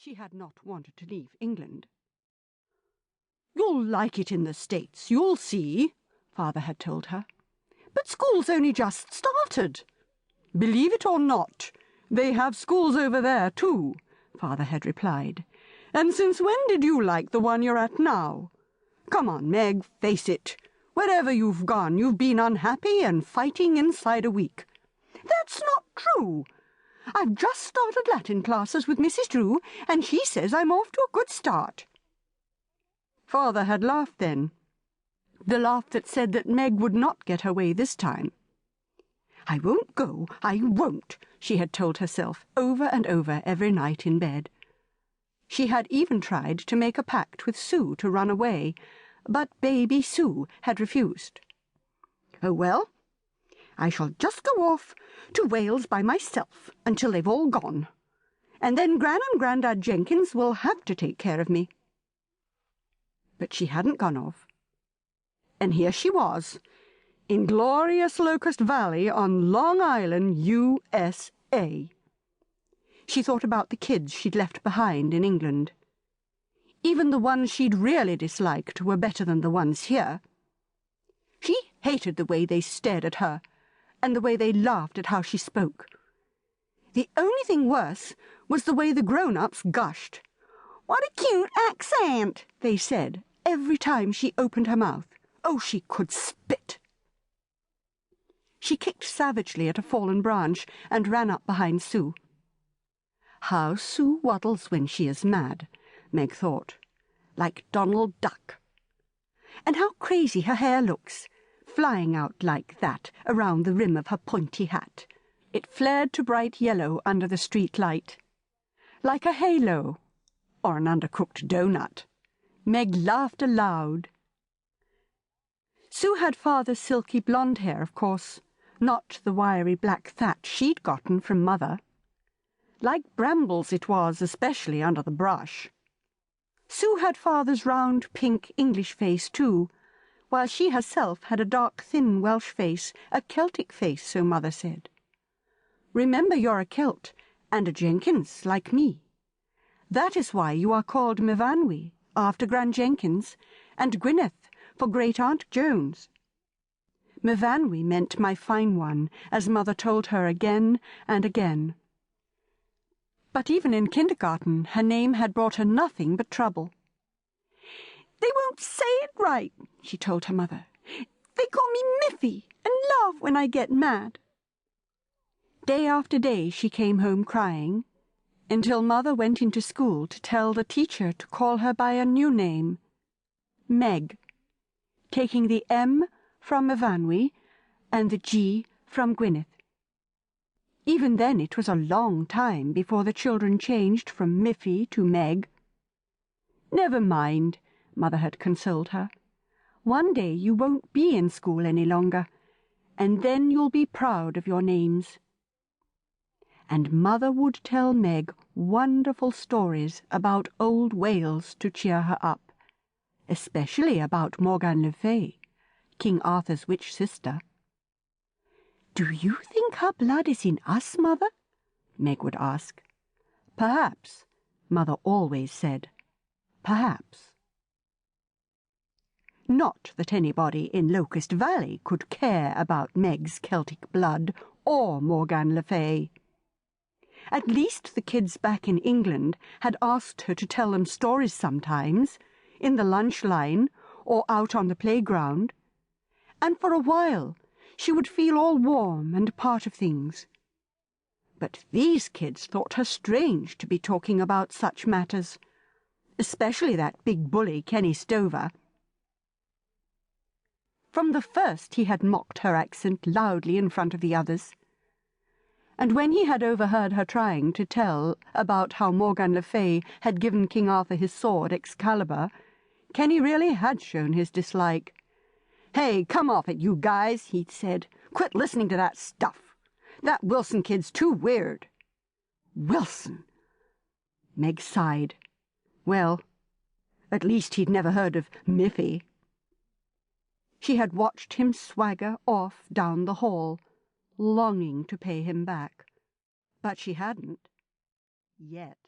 She had not wanted to leave England. "You'll like it in the States, you'll see," Father had told her. "But school's only just started." "Believe it or not, they have schools over there too," Father had replied. "And since when did you like the one you're at now? Come on, Meg, face it. Wherever you've gone, you've been unhappy and fighting inside a week." "That's not true. I've just started Latin classes with Mrs. Drew, and she says I'm off to a good start." Father had laughed then, the laugh that said that Meg would not get her way this time. "I won't go, I won't," she had told herself over and over every night in bed. She had even tried to make a pact with Sue to run away, but baby Sue had refused. "Oh, well, I shall just go off to Wales by myself until they've all gone, and then Gran and Grandad Jenkins will have to take care of me." But she hadn't gone off, and here she was, in glorious Locust Valley on Long Island, USA. She thought about the kids she'd left behind in England. Even the ones she'd really disliked were better than the ones here. She hated the way they stared at her, and the way they laughed at how she spoke. The only thing worse was the way the grown-ups gushed. "What a cute accent," they said, every time she opened her mouth. Oh, she could spit. She kicked savagely at a fallen branch and ran up behind Sue. How Sue waddles when she is mad, Meg thought, like Donald Duck. And how crazy her hair looks, flying out like that around the rim of her pointy hat. It flared to bright yellow under the street light, like a halo or an undercooked doughnut. Meg laughed aloud. Sue had Father's silky blonde hair, of course, not the wiry black thatch she'd gotten from Mother. Like brambles it was, especially under the brush. Sue had Father's round pink English face too, while she herself had a dark thin Welsh face, a Celtic face, so Mother said. "Remember you're a Celt, and a Jenkins, like me. That is why you are called Myfanwy, after Gran Jenkins, and Gwyneth, for Great-Aunt Jones." Myfanwy meant my fine one, as Mother told her again and again. But even in kindergarten her name had brought her nothing but trouble. "They won't say it right," she told her mother. "They call me Miffy and laugh when I get mad." Day after day she came home crying, until Mother went into school to tell the teacher to call her by a new name, Meg, taking the M from Myfanwy and the G from Gwyneth. Even then it was a long time before the children changed from Miffy to Meg. "Never mind," Mother had consoled her. "One day you won't be in school any longer, and then you'll be proud of your names." And Mother would tell Meg wonderful stories about old Wales to cheer her up, especially about Morgan le Fay, King Arthur's witch sister. "Do you think her blood is in us, Mother?" Meg would ask. "Perhaps," Mother always said. "Perhaps." Not that anybody in Locust Valley could care about Meg's Celtic blood or Morgan le Fay. At least the kids back in England had asked her to tell them stories sometimes, in the lunch line or out on the playground, and for a while she would feel all warm and part of things. But these kids thought her strange to be talking about such matters, especially that big bully Kenny Stover. From the first he had mocked her accent loudly in front of the others, and when he had overheard her trying to tell about how Morgan le Fay had given King Arthur his sword Excalibur, Kenny really had shown his dislike. "Hey, come off it, you guys," he'd said. "Quit listening to that stuff. That Wilson kid's too weird." Wilson! Meg sighed. Well, at least he'd never heard of Miffy. She had watched him swagger off down the hall, longing to pay him back. But she hadn't. Yet.